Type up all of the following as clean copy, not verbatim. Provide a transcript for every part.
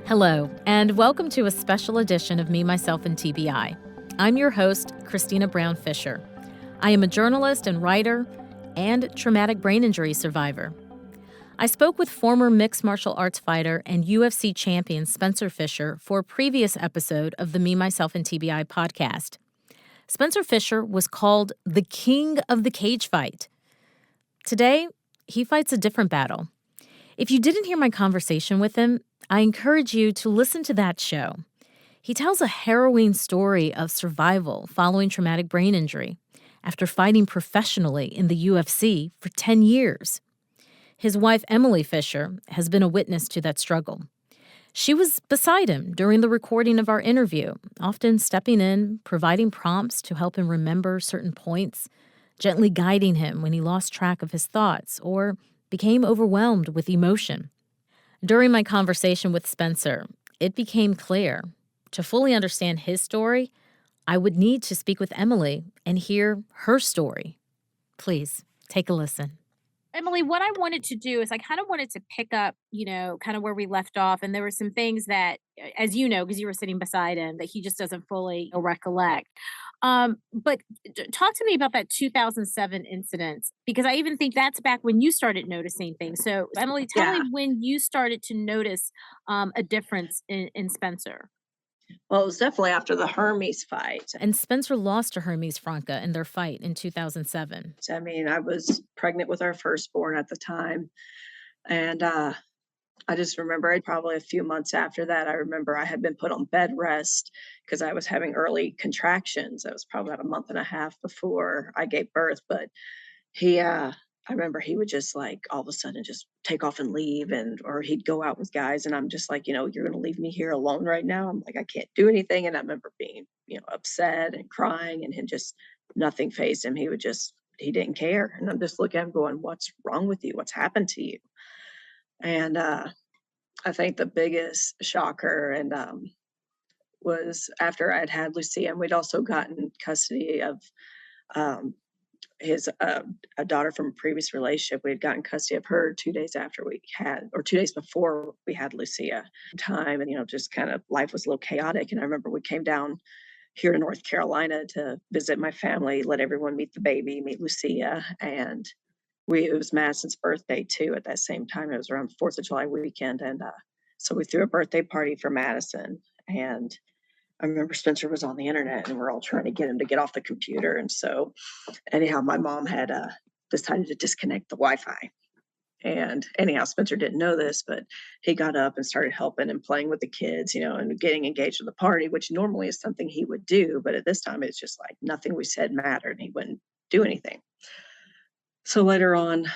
Hello, and welcome to a special edition of Me, Myself, and TBI. I'm your host, Christina Brown Fisher. I am a journalist and writer and traumatic brain injury survivor. I spoke with former mixed martial arts fighter and UFC champion Spencer Fisher for a previous episode of the Me, Myself, and TBI podcast. Spencer Fisher was called the king of the cage fight. Today, he fights a different battle. If you didn't hear my conversation with him, I encourage you to listen to that show. He tells a harrowing story of survival following traumatic brain injury after fighting professionally in the UFC for 10 years. His wife, Emily Fisher, has been a witness to that struggle. She was beside him during the recording of our interview, often stepping in, providing prompts to help him remember certain points, gently guiding him when he lost track of his thoughts or became overwhelmed with emotion. During my conversation with Spencer, it became clear to fully understand his story, I would need to speak with Emily and hear her story. Please take a listen. Emily, what I wanted to do is I kind of wanted to pick up, kind of where we left off. And there were some things that, as you know, because you were sitting beside him, that he just doesn't fully recollect. But talk to me about that 2007 incident, because I even think that's back when you started noticing things. So, Emily, tell me when you started to notice a difference in Spencer. Well, it was definitely after the Hermes fight. And Spencer lost to Hermes Franca in their fight in 2007. I mean, I was pregnant with our firstborn at the time. And I just remember probably a few months after that, I remember I had been put on bed rest because I was having early contractions. That was probably about a month and a half before I gave birth. But I remember he would just like all of a sudden just take off and leave, or he'd go out with guys, and I'm just like, you're gonna leave me here alone right now. I'm like, I can't do anything. And I remember being, upset and crying, and him just nothing fazed him. He didn't care. And I'm just looking at him going, what's wrong with you? What's happened to you? And I think the biggest shocker was after I'd had Lucia, and we'd also gotten custody of um, his a daughter from a previous relationship. We had gotten custody of her 2 days after we had, or 2 days before we had Lucia. Time, and just kind of life was a little chaotic. And I remember we came down here to North Carolina to visit my family, let everyone meet the baby, meet Lucia, and it was Madison's birthday too at that same time. It was around 4th of July weekend, and so we threw a birthday party for Madison. And I remember Spencer was on the internet, and we're all trying to get him to get off the computer. And so, anyhow, my mom had decided to disconnect the Wi-Fi. And anyhow, Spencer didn't know this, but he got up and started helping and playing with the kids, and getting engaged with the party, which normally is something he would do. But at this time, it's just like nothing we said mattered, and he wouldn't do anything. So later on,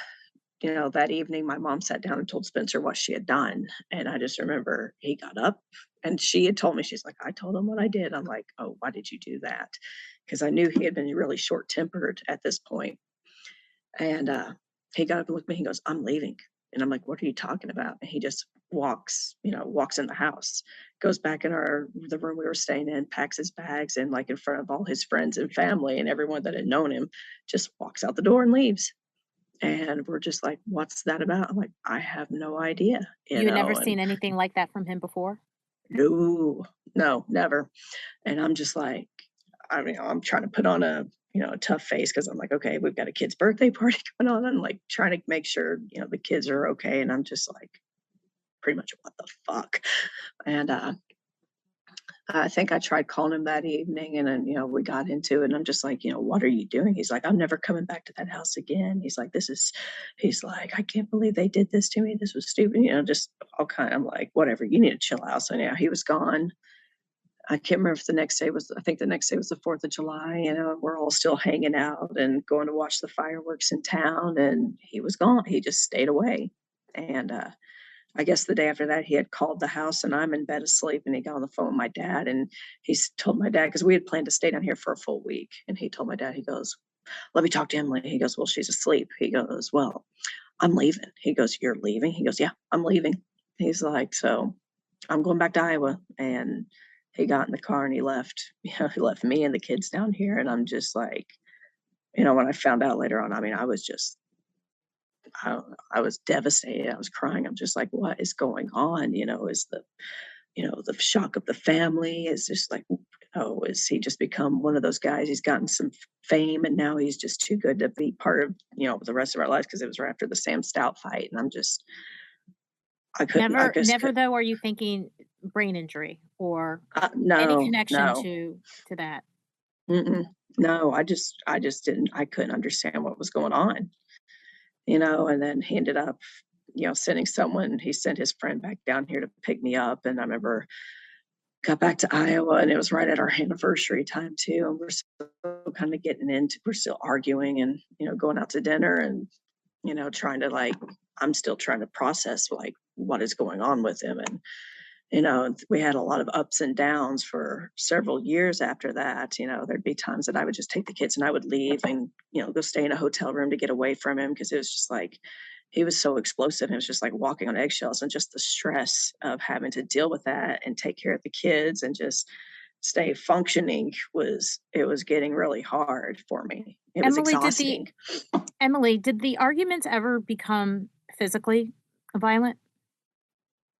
that evening, my mom sat down and told Spencer what she had done. And I just remember he got up, and she had told me, she's like, I told him what I did. I'm like, oh, why did you do that? Because I knew he had been really short tempered at this point. And he got up and looked at me. He goes, I'm leaving. And I'm like, what are you talking about? And he just walks in the house, goes back in the room we were staying in, packs his bags, and like in front of all his friends and family and everyone that had known him, just walks out the door and leaves. And we're just like, what's that about? I'm like, I have no idea. You had never seen anything like that from him before? No, never. And I'm just like, I'm trying to put on a tough face, because I'm like, okay, we've got a kid's birthday party going on. I'm like trying to make sure, the kids are okay. And I'm just like, pretty much, what the fuck? And I think I tried calling him that evening, and then, we got into it, and I'm just like, what are you doing? He's like, I'm never coming back to that house again. He's like, I can't believe they did this to me. This was stupid. Just all kind. I'm like, whatever, you need to chill out. So yeah, he was gone. I can't remember if I think the next day was the 4th of July. We're all still hanging out and going to watch the fireworks in town, and he was gone. He just stayed away. And I guess the day after that, he had called the house, and I'm in bed asleep, and he got on the phone with my dad, and he's told my dad, because we had planned to stay down here for a full week. And he told my dad, he goes, let me talk to Emily. He goes, well, she's asleep. He goes, well, I'm leaving. He goes, you're leaving? He goes, yeah, I'm leaving. He's like, so I'm going back to Iowa. And he got in the car and he left. He left me and the kids down here. And I'm just like, when I found out later on, I was just, I was devastated. I was crying. I'm just like, what is going on? Is the shock of the family is just like, oh, is he just become one of those guys? He's gotten some fame and now he's just too good to be part of, the rest of our lives because it was right after the Sam Stout fight. And I just Never could, though are you thinking brain injury or any no, connection no, to that? mm-mm, no, I just didn't, I couldn't understand what was going on, and then he ended up, sending someone, he sent his friend back down here to pick me up. And I remember got back to Iowa and it was right at our anniversary time too. And we're still kind of we're still arguing and, going out to dinner and, trying to I'm still trying to process what is going on with him. And, we had a lot of ups and downs for several years after that. There'd be times that I would just take the kids and I would leave and, go stay in a hotel room to get away from him because it was just he was so explosive. It was just like walking on eggshells and just the stress of having to deal with that and take care of the kids and just stay functioning was getting really hard for me. It was Emily, did the exhausting. Emily, did the arguments ever become physically violent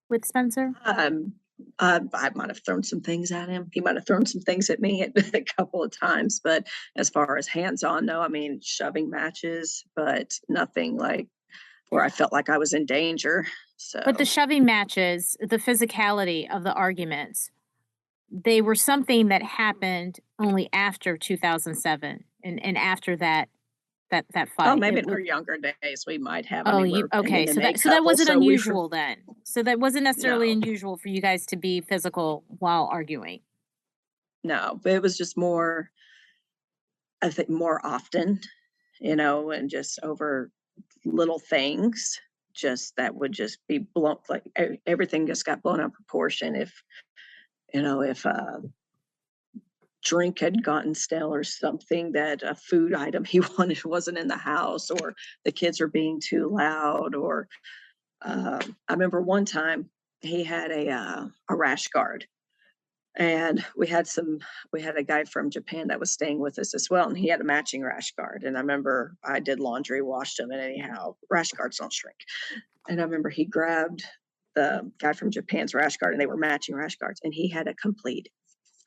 with Spencer? I might have thrown some things at him. He might have thrown some things at me a couple of times, but as far as hands-on, no, I mean, shoving matches, but nothing where I felt like I was in danger. But the So, shoving matches, the physicality of the arguments, they were something that happened only after 2007 and after that oh, fight. maybe It in our younger days we might have. I Oh, mean, you we're an okay, MMA so that couple, wasn't so unusual then. So that wasn't necessarily no, unusual for you guys to be physical while arguing. no, but it was just more, I think, more often, and just over little things, just that would just be blown, everything just got blown out of proportion. If a drink had gotten stale or something, that a food item he wanted wasn't in the house, or the kids were being too loud, or I remember one time he had a rash guard. And we had a guy from Japan that was staying with us as well, and he had a matching rash guard. And I remember I did laundry, washed them, and anyhow, rash guards don't shrink. And I remember he grabbed the guy from Japan's rash guard, and they were matching rash guards, and he had a complete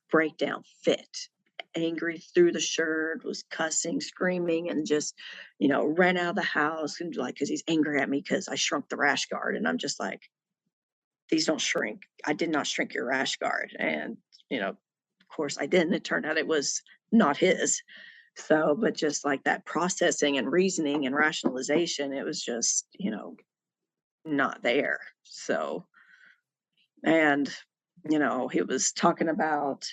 breakdown fit. Angry through the shirt, was cussing, screaming, and just, ran out of the house and because he's angry at me because I shrunk the rash guard. And I'm just like, these don't shrink. I did not shrink your rash guard. And, of course I didn't. It turned out it was not his. So, but just like that processing and reasoning and rationalization, it was just, not there. So, and, he was talking about,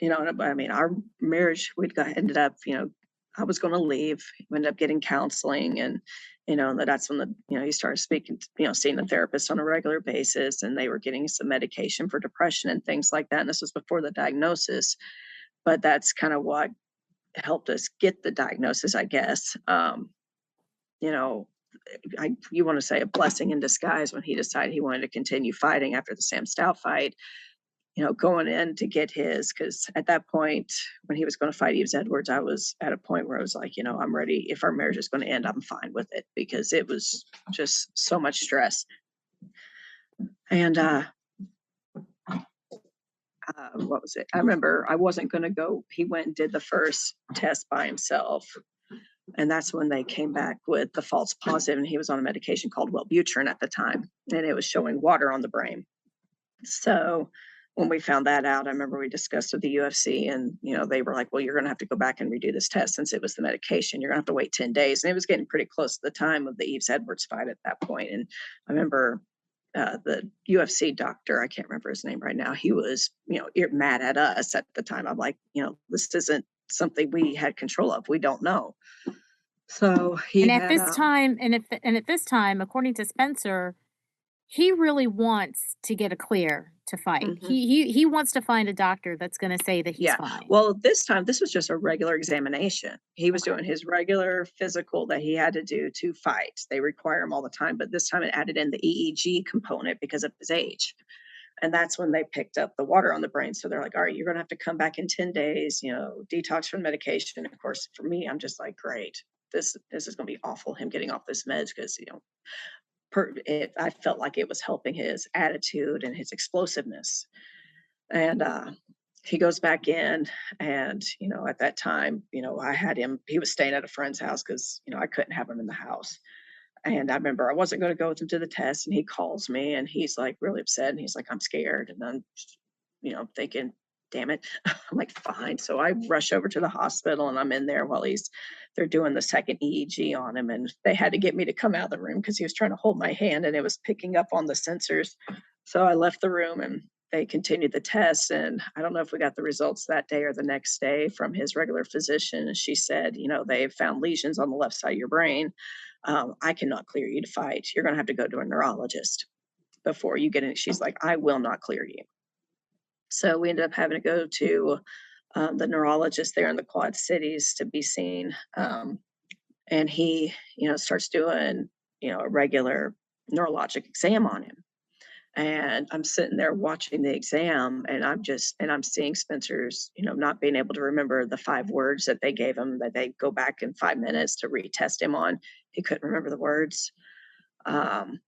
I mean, our marriage, ended up, I was going to leave, we ended up getting counseling and, that's when he started speaking, seeing a therapist on a regular basis, and they were getting some medication for depression and things like that. And this was before the diagnosis, but that's kind of what helped us get the diagnosis, I guess. You know, you want to say a blessing in disguise when he decided he wanted to continue fighting after the Sam Stout fight, going in to get because at that point, when he was going to fight Eves Edwards, I was at a point where I was like, I'm ready. If our marriage is going to end, I'm fine with it because it was just so much stress. And what was it? I remember I wasn't going to go. He went and did the first test by himself. And that's when they came back with the false positive. And he was on a medication called Wellbutrin at the time. And it was showing water on the brain. So when we found that out, I remember we discussed with the UFC and, they were like, well, you're going to have to go back and redo this test since it was the medication. You're going to have to wait 10 days. And it was getting pretty close to the time of the Eves Edwards fight at that point. And I remember the UFC doctor, I can't remember his name right now. He was, mad at us at the time. I'm like, this isn't something we had control of. We don't know. So he And at had, this time, at this time, according to Spencer, he really wants to get a clear to fight. mhm. He wants to find a doctor that's going to say that he's Yeah. fine. Well, this time, this was just a regular examination. He was doing his regular physical that he had to do to fight. They require him all the time, but this time it added in the EEG component because of his age. And that's when they picked up the water on the brain. So they're like, all right, you're going to have to come back in 10 days, detox from medication. Of course, for me, I'm just like, great. This is going to be awful, him getting off this meds because, I felt like it was helping his attitude and his explosiveness. And he goes back in, and at that time, I had him. He was staying at a friend's house because I couldn't have him in the house. And I remember I wasn't going to go with him to the test, and he calls me, and he's like really upset, and he's like, "I'm scared," and I'm, thinking, "Damn it!" I'm like, "Fine." So I rush over to the hospital, and I'm in there while they're doing the second EEG on him, and they had to get me to come out of the room because he was trying to hold my hand, and it was picking up on the sensors. So I left the room, and they continued the test, and I don't know if we got the results that day or the next day from his regular physician. And she said, "They found lesions on the left side of your brain. I cannot clear you to fight. You're going to have to go to a neurologist before you get in." She's like, "I will not clear you." So we ended up having to go to the neurologist there in the Quad Cities to be seen. And he, starts doing, a regular neurologic exam on him. And I'm sitting there watching the exam, and I'm seeing Spencer's, not being able to remember the 5 words that they gave him, that they go back in 5 minutes to retest him on. He couldn't remember the words. Um,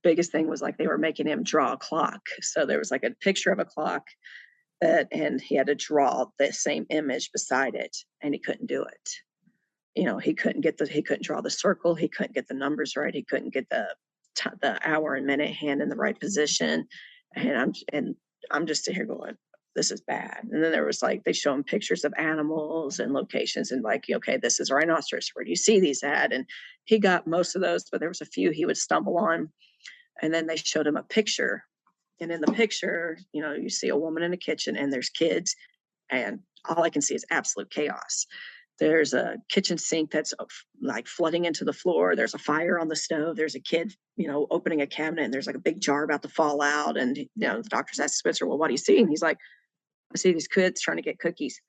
Biggest thing was like they were making him draw a clock. So there was like a picture of a clock and he had to draw the same image beside it, and he couldn't do it. He couldn't draw the circle. He couldn't get the numbers right. He couldn't get the hour and minute hand in the right position. And I'm just sitting here going, "This is bad." And then there was like, they show him pictures of animals and locations, and like, "Okay, this is a rhinoceros. Where do you see these at?" And he got most of those, but there was a few he would stumble on. And then they showed him a picture. And in the picture, you see a woman in a kitchen, and there's kids, and all I can see is absolute chaos. There's a kitchen sink that's like flooding into the floor. There's a fire on the stove. There's a kid, opening a cabinet, and there's like a big jar about to fall out. And, the doctor's asked Spencer, "Well, what do you see?" And he's like, "I see these kids trying to get cookies."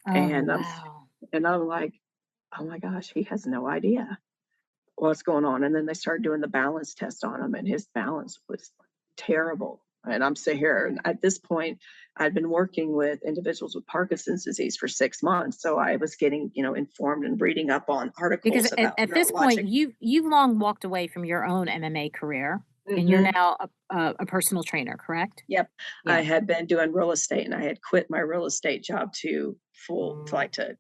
Oh, And wow. I'm like, "Oh my gosh, he has no idea what's going on." And then they started doing the balance test on him, and his balance was terrible. And I'm sitting here, and at this point, I'd been working with individuals with Parkinson's disease for 6 months. So I was getting, informed and reading up on Because articles about at this point, neurologic. you've long walked away from your own MMA career, and you're Hmm. now a personal trainer, correct? Yep. I Yeah. had been doing real estate, and I had quit my real estate job to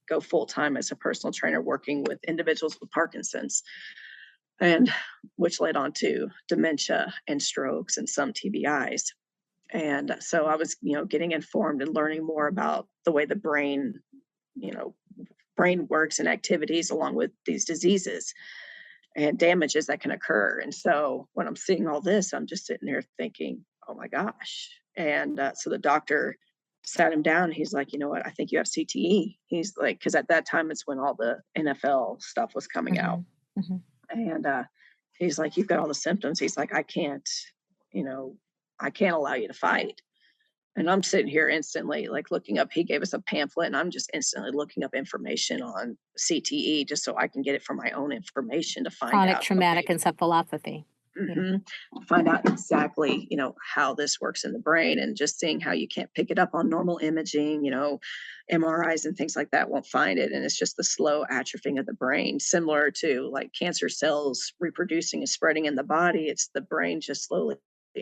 go full time as a personal trainer working with individuals with Parkinson's, and which led on to dementia and strokes and some TBIs. And so I was, getting informed and learning more about the way the you know, brain works and activities along with these diseases and damages that can occur. And so when I'm seeing all this, I'm just sitting there thinking, "Oh my gosh." And so the doctor sat him down. He's like, "You know what? I think you have CTE." He's like, because at that time it's when all the NFL stuff was coming out. Mhm. Mhm. And he's like, "You've got all the symptoms." He's like, you know, I can't allow you to fight." And I'm sitting here instantly like looking up. He gave us a pamphlet, and I'm just instantly looking up information on CTE just so I can get it from my own information to find Chronic out, traumatic okay, encephalopathy. Yeah. find out exactly, how this works in the brain, and just seeing how you can't pick it up on normal imaging, MRIs and things like that won't find it. And it's just the slow atrophying of the brain, similar to like cancer cells reproducing and spreading in the body. It's the brain just slowly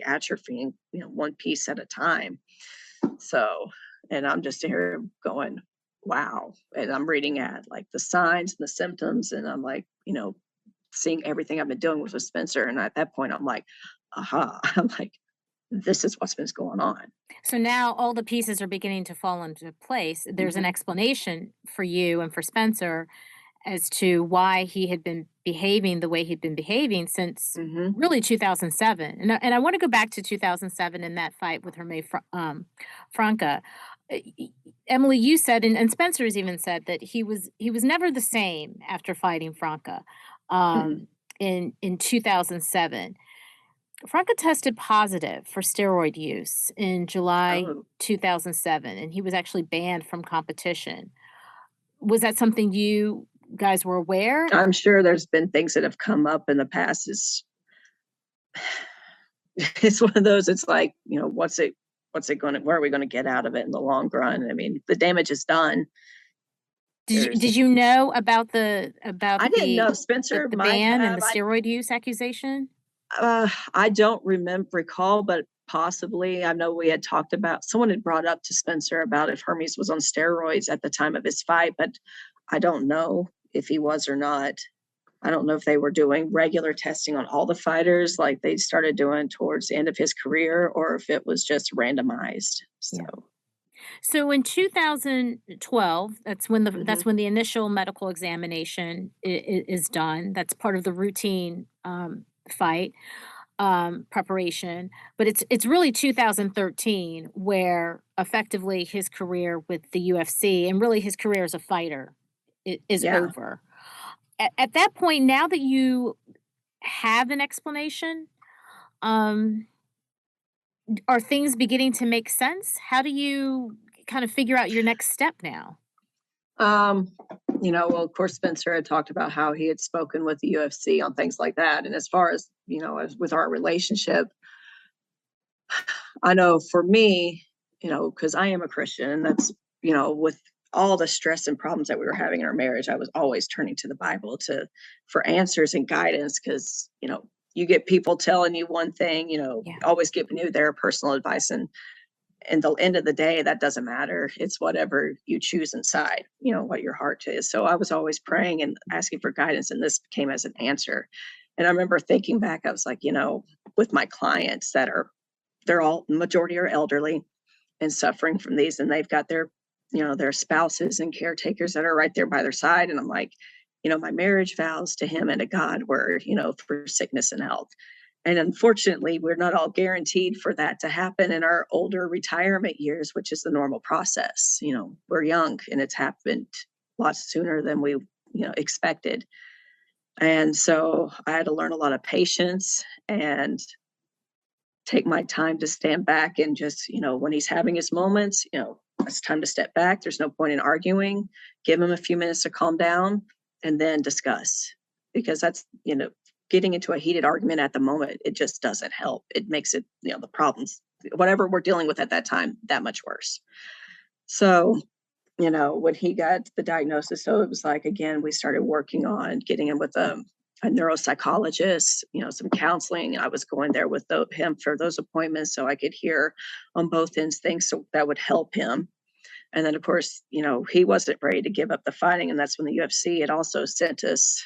atrophying, one piece at a time. So, and I'm just here going, "Wow." And I'm reading at like the signs and the symptoms, and I'm like, seeing everything I've been doing with Spencer. And at that point, I'm like, aha, I'm like, this is what's been going on. So now all the pieces are beginning to fall into place. There's an Hmm. explanation for you and for Spencer as to why he had been behaving the way he'd been behaving since Hmm. really 2007. And I want to go back to 2007 in that fight with Franca. Emily, you said, and Spencer has even said that he was never the same after fighting Franca Hmm. in 2007. Franca tested positive for steroid use in July Oh, 2007, and he was actually banned from competition. Was that something you guys were aware? I'm sure there's been things that have come up in the past. It's one of those. It's like, what's it going to, where are we going to get out of it in the long run? I mean, the damage is done. Did There's, you know about the I didn't know Spencer the might ban and have. the steroid use accusation? I don't recall, but possibly. I know we had talked about, someone had brought up to Spencer about if Hermes was on steroids at the time of his fight, but I don't know if he was or not. I don't know if they were doing regular testing on all the fighters like they started doing towards the end of his career, or if it was just randomized. So, Yeah. So in 2012, that's when mhm. the initial medical examination is done. That's part of the routine fight preparation. But it's really 2013 where effectively his career with the UFC and really his career as a fighter is Yeah. over. At that point, now that you have an explanation, um, are things beginning to make sense? How do you kind of figure out your next step now? Um, well, of course, Spencer had talked about how he had spoken with the UFC on things like that. And as far as, as with our relationship, I know for me, because I am a Christian, and that's, with all the stress and problems that we were having in our marriage, I was always turning to the Bible for answers and guidance because, you get people telling you one thing, Yeah. always giving you their personal advice. And the end of the day, that doesn't matter. It's whatever you choose inside, what your heart is. So I was always praying and asking for guidance, and this came as an answer. And I remember thinking back, I was like, with my clients they're all, majority are elderly and suffering from these, and they've got their spouses and caretakers that are right there by their side. And I'm like, my marriage vows to him and to God were, for sickness and health. And unfortunately, we're not all guaranteed for that to happen in our older retirement years, which is the normal process. We're young and it's happened a lot sooner than we, expected. And so I had to learn a lot of patience and take my time to stand back and just, when he's having his moments, it's time to step back. There's no point in arguing. Give him a few minutes to calm down and then discuss. Because that's, getting into a heated argument at the moment, it just doesn't help. It makes it, the problems, whatever we're dealing with at that time, that much worse. So, when he got the diagnosis, so it was like, again, we started working on getting him with a neuropsychologist, some counseling. I was going there with him for those appointments so I could hear on both ends things so that would help him. And then, of course, he wasn't ready to give up the fighting. And that's when the UFC had also sent us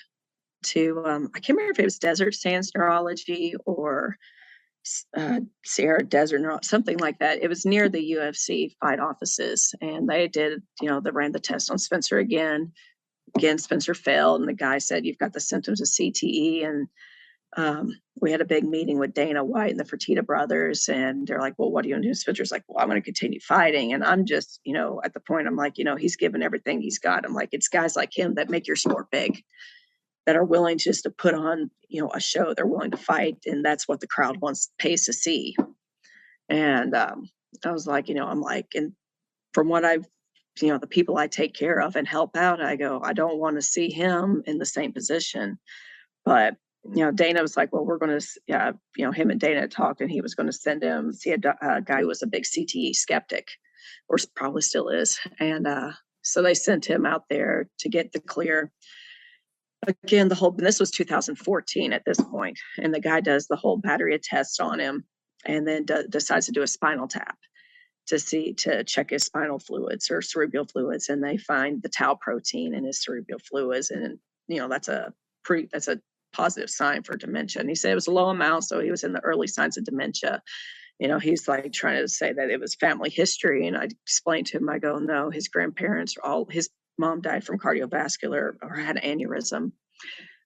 to, I can't remember if it was Desert Sands Neurology or Sierra Desert or something like that. It was near the UFC fight offices. And they did, they ran the test on Spencer again. Again, Spencer failed, and the guy said, "You've got the symptoms of CTE." And we had a big meeting with Dana White and the Fertitta brothers, and they're like, "Well, what do you want to do?" Spencer's like, "Well, I'm going to continue fighting." And I'm just, at the point, I'm like, he's given everything he's got. I'm like, it's guys like him that make your sport big, that are willing just to put on, a show. They're willing to fight, and that's what the crowd pays to see. And I was like, I'm like, and from what I've the people I take care of and help out, I go, I don't want to see him in the same position. But, Dana was like, well, we're going to, yeah, him and Dana talked, and he was going to send him see a guy who was a big CTE skeptic, or probably still is. And so they sent him out there to get the clear. Again, this was 2014 at this point, and the guy does the whole battery of tests on him, and then decides to do a spinal tap to check his spinal fluids or cerebral fluids, and they find the tau protein in his cerebral fluids, and that's a positive sign for dementia. And he said it was a low amount, so he was in the early signs of dementia. He's like trying to say that it was family history, and I explained to him, I go, no, his grandparents his mom died from cardiovascular or had an aneurysm.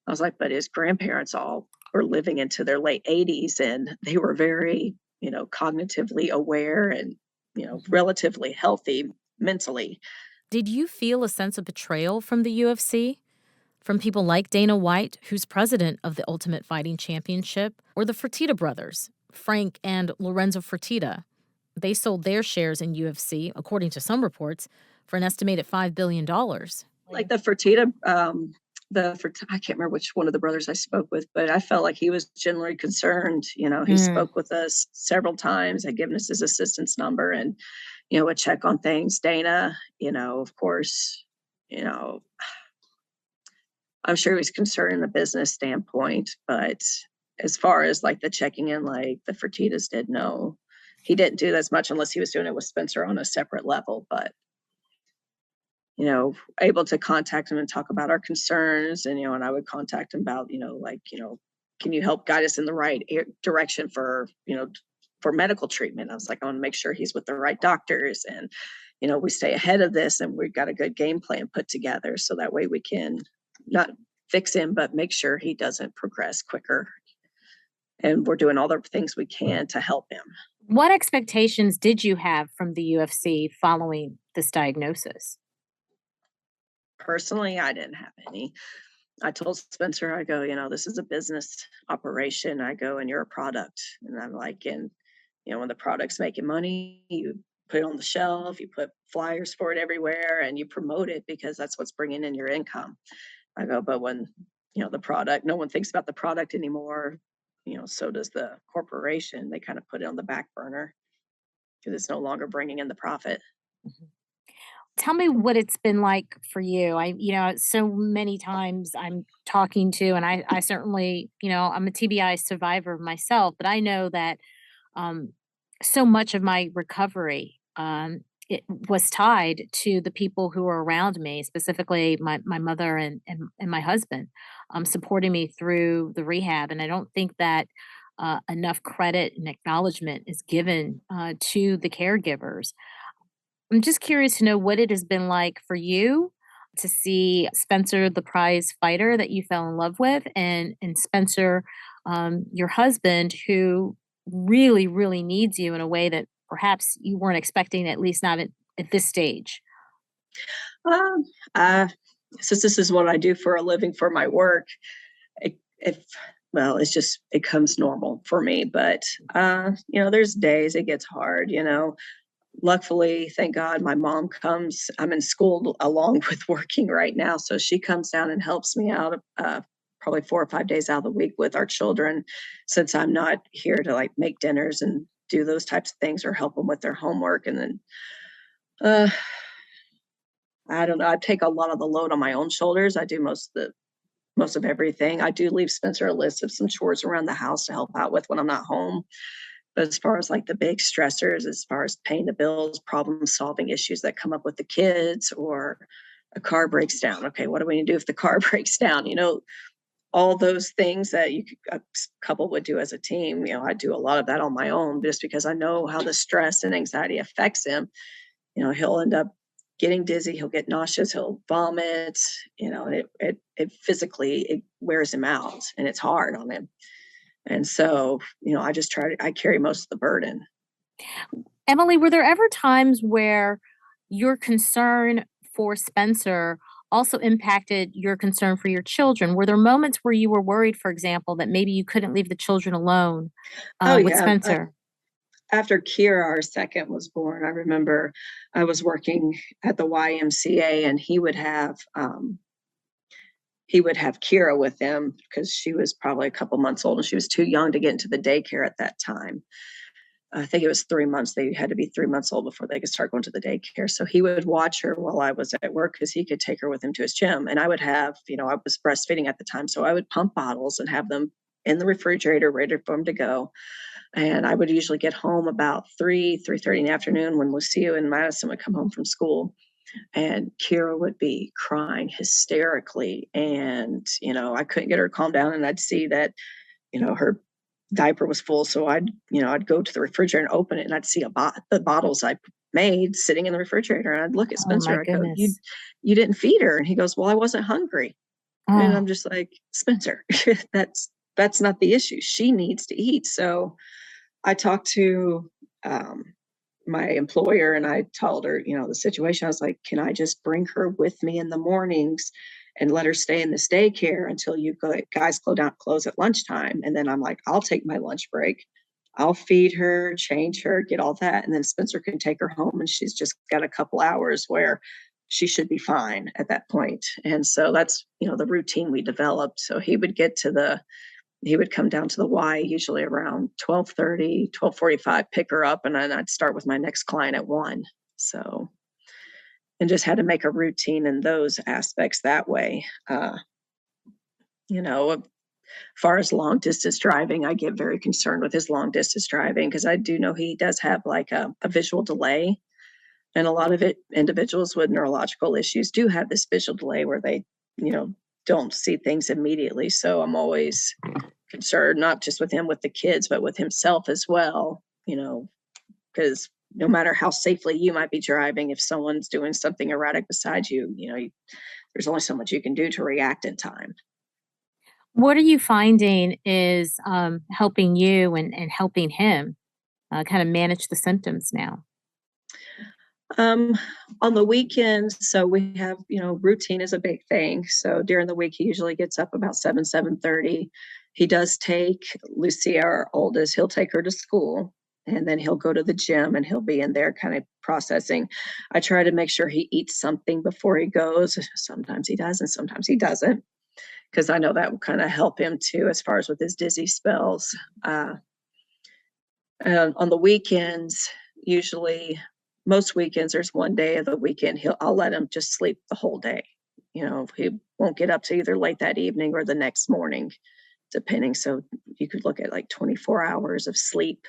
I was like, but his grandparents all were living into their late 80s, and they were very, cognitively aware and, relatively healthy mentally. Did you feel a sense of betrayal from the UFC? From people like Dana White, who's president of the Ultimate Fighting Championship, or the Fertitta brothers, Frank and Lorenzo Fertitta? They sold their shares in UFC, according to some reports, for an estimated $5 billion. Like the Fertitta, I can't remember which one of the brothers I spoke with, but I felt like he was genuinely concerned. He spoke with us several times, had given us his assistant's number, and, would check on things. Dana, of course, I'm sure he was concerned in the business standpoint, but as far as like the checking in, like the Fertitas did, no, he didn't do as much unless he was doing it with Spencer on a separate level. But able to contact him and talk about our concerns, and I would contact him about, can you help guide us in the right direction for medical treatment? I was like, I want to make sure he's with the right doctors, and we stay ahead of this, and we've got a good game plan put together, so that way we can not fix him, but make sure he doesn't progress quicker. And we're doing all the things we can to help him. What expectations did you have from the UFC following this diagnosis? Personally, I didn't have any. I told Spencer, I go, this is a business operation. I go, and you're a product. And I'm like, and, when the product's making money, you put it on the shelf, you put flyers for it everywhere, and you promote it because that's what's bringing in your income. I go, but when, the product, no one thinks about the product anymore, so does the corporation. They kind of put it on the back burner because it's no longer bringing in the profit. Mhm. Tell me what it's been like for you. So many times I'm talking to, and I certainly, I'm a TBI survivor myself, but I know that um, so much of my recovery it was tied to the people who were around me, specifically my mother and my husband, supporting me through the rehab. And I don't think that enough credit and acknowledgement is given to the caregivers. I'm just curious to know what it has been like for you to see Spencer, the prize fighter that you fell in love with, and Spencer, your husband, who really, really needs you in a way that perhaps you weren't expecting, at least not at this stage. Um, uh, since this is what I do for a living for my work, it, if well, it comes normal for me. But there's days it gets hard. Luckily, thank God, my mom comes. I'm in school along with working right now, so she comes down and helps me out. Probably 4 or 5 days out of the week with our children, since I'm not here to like make dinners and do those types of things or help them with their homework. And then uh, I don't know. I take a lot of the load on my own shoulders. I do most of everything. I do leave Spencer a list of some chores around the house to help out with when I'm not home. But as far as like the big stressors, as far as paying the bills, problem solving issues that come up with the kids, or a car breaks down. Okay, what do we do if the car breaks down? All those things that a couple would do as a team. I do a lot of that on my own just because I know how the stress and anxiety affects him. He'll end up getting dizzy, he'll get nauseous, he'll vomit, and it physically it wears him out, and it's hard on him. And so, I carry most of the burden. Emily, were there ever times where your concern for Spencer also impacted your concern for your children? Were there moments where you were worried, for example, that maybe you couldn't leave the children alone Oh with yeah. Spencer? After Kira, our second, was born, I remember I was working at the YMCA, and he would have Kira with him because she was probably a couple months old and she was too young to get into the daycare at that time. I think it was 3 months. They had to be 3 months old before they could start going to the daycare. So he would watch her while I was at work because he could take her with him to his gym. And I would have, I was breastfeeding at the time. So I would pump bottles and have them in the refrigerator ready for him to go. And I would usually get home about 3:30 in the afternoon when Lucia and Madison would come home from school. And Kira would be crying hysterically. And, I couldn't get her to calm down. And I'd see that, her diaper was full. So I'd go to the refrigerator and open it, and I'd see the bottles I made sitting in the refrigerator. And I'd look at Oh my Spencer. I'd go, you, goodness. you didn't feed her. And he goes, well, I wasn't hungry. And Oh, I'm just like, Spencer, that's not the issue. She needs to eat. So I talked to um, my employer, and I told her, the situation. I was like, can I just bring her with me in the mornings and let her stay in this daycare until guys close at lunchtime? And then I'm like, I'll take my lunch break. I'll feed her, change her, get all that. And then Spencer can take her home, and she's just got a couple hours where she should be fine at that point. And so that's, the routine we developed. So he would come down to the Y usually around 12:30, 12:45, pick her up, and then I'd start with my next client at 1. So, and just had to make a routine in those aspects that way. You know, far as long distance driving, I get very concerned with his long distance driving because I do know he does have like a visual delay. And a lot of individuals with neurological issues do have this visual delay where they, you know, don't see things immediately. So I'm always concerned, not just with him, with the kids, but with himself as well, because no matter how safely you might be driving, if someone's doing something erratic beside you, there's only so much you can do to react in time. What are you finding is helping you and helping him kind of manage the symptoms now? Um, on the weekends, so we have, routine is a big thing. So during the week, he usually gets up about 7:30. He does take Lucia, our oldest, he'll take her to school and then he'll go to the gym and he'll be in there kind of processing. I try to make sure he eats something before he goes. Sometimes he does and sometimes he doesn't, because I know that will kind of help him too, as far as with his dizzy spells. On the weekends, usually most weekends, there's one day of the weekend I'll let him just sleep the whole day. He won't get up to either late that evening or the next morning, depending. So you could look at like 24 hours of sleep.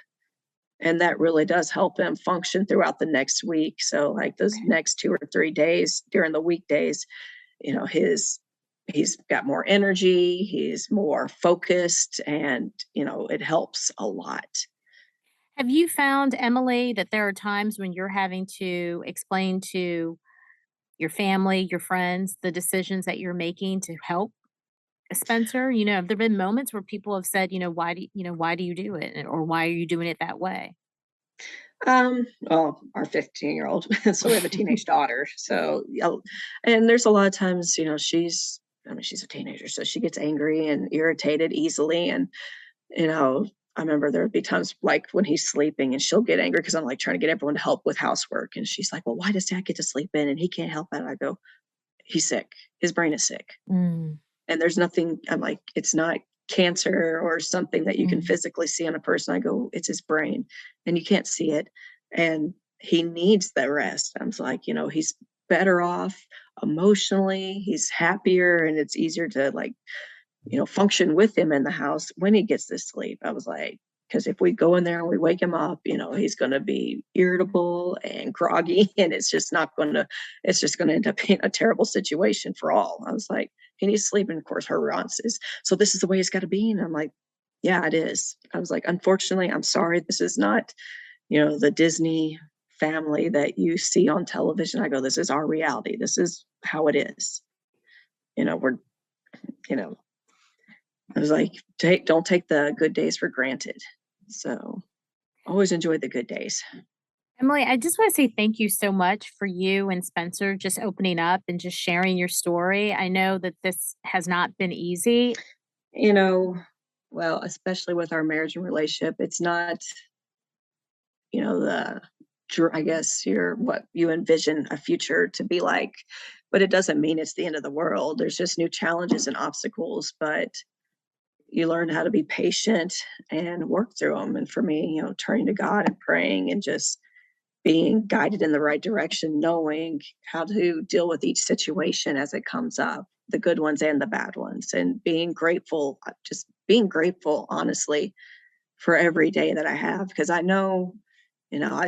And that really does help him function throughout the next week. So like those next 2 or 3 days during the weekdays, he's got more energy, he's more focused, and it helps a lot. Have you found, Emily, that there are times when you're having to explain to your family, your friends, the decisions that you're making to help Spencer? Have there been moments where people have said, why do you do it? Or why are you doing it that way? Well, our 15-year-old, so we have a teenage daughter. So, yeah, and there's a lot of times, she's a teenager, so she gets angry and irritated easily. And, you know, I remember there would be times like when he's sleeping and she'll get angry because I'm like trying to get everyone to help with housework. And she's like, well, why does dad get to sleep in and he can't help it? I go, he's sick. His brain is sick. Mm, And there's nothing, I'm like, it's not cancer or something that you can mm. physically see on a person. I go, it's his brain and you can't see it. And he needs the rest. I'm like, he's better off emotionally, he's happier, and it's easier to like, function with him in the house when he gets this sleep. I was like, because if we go in there and we wake him up, he's going to be irritable and groggy, and it's just going to end up being a terrible situation for all. I was like, he needs sleep. And of course, her response is, so this is the way it's got to be. And I'm like, yeah, it is. I was like, unfortunately, I'm sorry. This is not, the Disney family that you see on television. I go, this is our reality. This is how it is. We're, you know, I was like, don't take the good days for granted. So always enjoy the good days. Emily, I just want to say thank you so much for you and Spencer just opening up and just sharing your story. I know that this has not been easy. You know, well, especially with our marriage and relationship, it's not, the I guess you're what you envision a future to be like, but it doesn't mean it's the end of the world. There's just new challenges and obstacles, but you learn how to be patient and work through them. And for me, turning to God and praying and just being guided in the right direction, knowing how to deal with each situation as it comes up, the good ones and the bad ones, and being grateful, just being grateful, honestly, for every day that I have. Because I know, I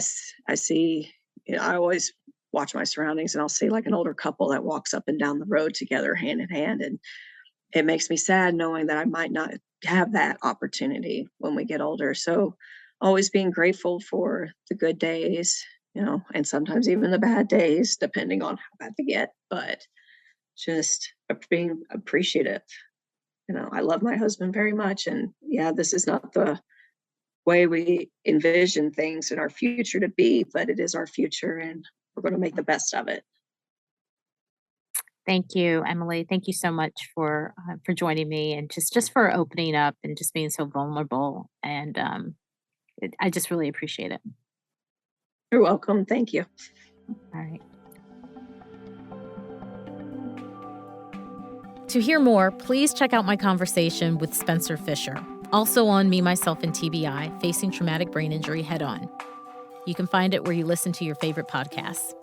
see, I always watch my surroundings and I'll see like an older couple that walks up and down the road together hand in hand. And it makes me sad knowing that I might not have that opportunity when we get older. So always being grateful for the good days, and sometimes even the bad days, depending on how bad they get, but just being appreciative. I love my husband very much. And yeah, this is not the way we envision things in our future to be, but it is our future and we're going to make the best of it. Thank you, Emily. Thank you so much for joining me and just for opening up and just being so vulnerable. And I just really appreciate it. You're welcome. Thank you. All right. To hear more, please check out my conversation with Spencer Fisher, also on Me, Myself, and TBI, Facing Traumatic Brain Injury Head On. You can find it where you listen to your favorite podcasts.